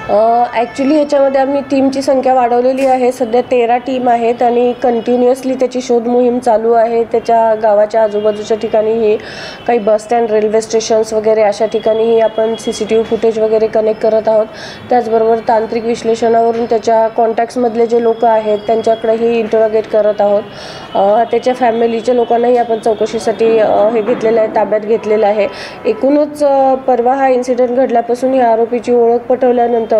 Actually ह्याच्यामध्ये आम्ही टीमची संख्या वाढवलेली आहे. सध्या 13 टीम आहेत आणि कंटिन्युअसली त्याची शोध मोहीम चालू आहे. त्याच्या गावाच्या आजूबाजूच्या ठिकाणीही काही बस स्टँड, रेल्वे स्टेशन्स वगैरे अशा ठिकाणीही आपण CCTV फुटेज वगैरे कनेक्ट करत आहोत. त्याचबरोबर तांत्रिक विश्लेषणावरून त्याच्या कॉन्टॅक्ट्समधले जे लोक आहेत त्यांच्याकडेही इंटरोगेट करत आहोत. त्याच्या फॅमिलीच्या लोकांनाही आपण चौकशीसाठी हे घेतलेलं आहे, ताब्यात घेतलेलं आहे. एकूणच परवा हा इन्सिडेंट घडल्यापासून या आरोपीची ओळख पटवल्यानंतर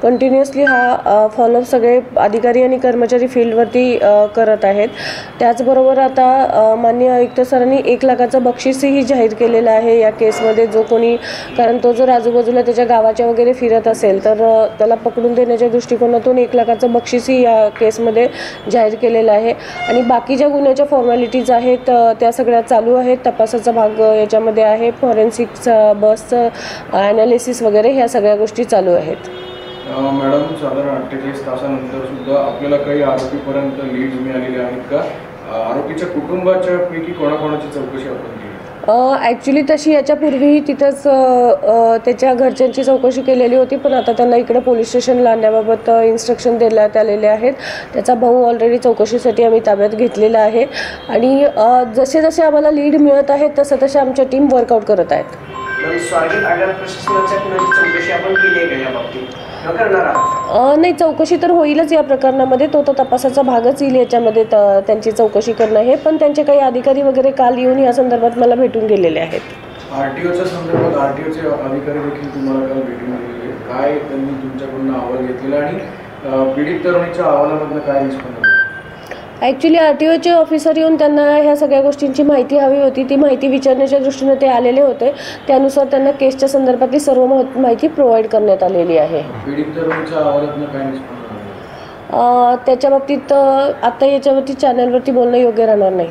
कंटिन्युअसली हा फॉलोअप सगळे अधिकारी आणि कर्मचारी फील्डवरती करत आहेत. त्याचबरोबर आता माननीय आयुक्त सरांनी 1 लाखाचं बक्षीसही जाहीर केलेलं आहे या केसमध्ये. जो कोणी, कारण तो जर आजूबाजूला त्याच्या गावाच्या वगैरे फिरत असेल तर त्याला पकडून देण्याच्या दृष्टिकोनातून 1 लाखाचं बक्षीसही या केसमध्ये जाहीर केलेलं आहे. आणि बाकी ज्या गुन्ह्याच्या फॉर्मॅलिटीज आहेत त्या सगळ्या चालू आहेत. तपासाचा भाग याच्यामध्ये आहे. फॉरेन्सिक्स, बसचं ॲनालिसिस वगैरे ह्या सगळ्या गोष्टी चालू आहेत. मॅडम, साधारण 48 तासानंतर सुद्धा आपल्याला काही आरोपीपर्यंत लीड्स मिळालेले आहेत का? आरोपीच्या कुटुंबाच्या पैकी कोणाकोणाची चौकशी आपण केली? ॲक्च्युली तशी याच्यापूर्वीही तिथंच त्याच्या घरच्यांची चौकशी केलेली होती, पण आता त्यांना इकडे पोलीस स्टेशनला आणण्याबाबत इन्स्ट्रक्शन देण्यात आलेले आहेत. त्याचा भाऊ ऑलरेडी चौकशीसाठी आम्ही ताब्यात घेतलेला आहे आणि जसे जसे आम्हाला लीड मिळत आहेत तसं तसे आमच्या टीम वर्कआउट करत आहेत. नाही, चौकशी तर होईलच या प्रकरणामध्ये. तो तपासाचा भागच येईल याच्यामध्ये त्यांची चौकशी करणं हे. पण त्यांचे काही अधिकारी वगैरे काल येऊन या संदर्भात मला भेटून गेलेले आहेत. RTOच्या संदर्भात RTOचे अधिकारी देखील तुम्हाला काल भेटून गेलेले, काय त्यांनी तुमच्याकडून अहवाल घेतलेला आणि पीडित तरुणीच्या अहवालामधनं काय रिस्पॉन्स? ॲक्च्युली RTOचे ऑफिसर येऊन त्यांना ह्या सगळ्या गोष्टींची माहिती हवी होती. ती माहिती विचारण्याच्या दृष्टीने ते आलेले होते. त्यानुसार त्यांना केसच्या संदर्भातली सर्व माहिती प्रोव्हाइड करण्यात आलेली आहे. पीडित तरुणीच्या अहवालातनं काय रिस्पॉन्स? त्याच्या बाबतीत आता याच्यावरती चॅनलवरती बोलणं योग्य राहणार नाही.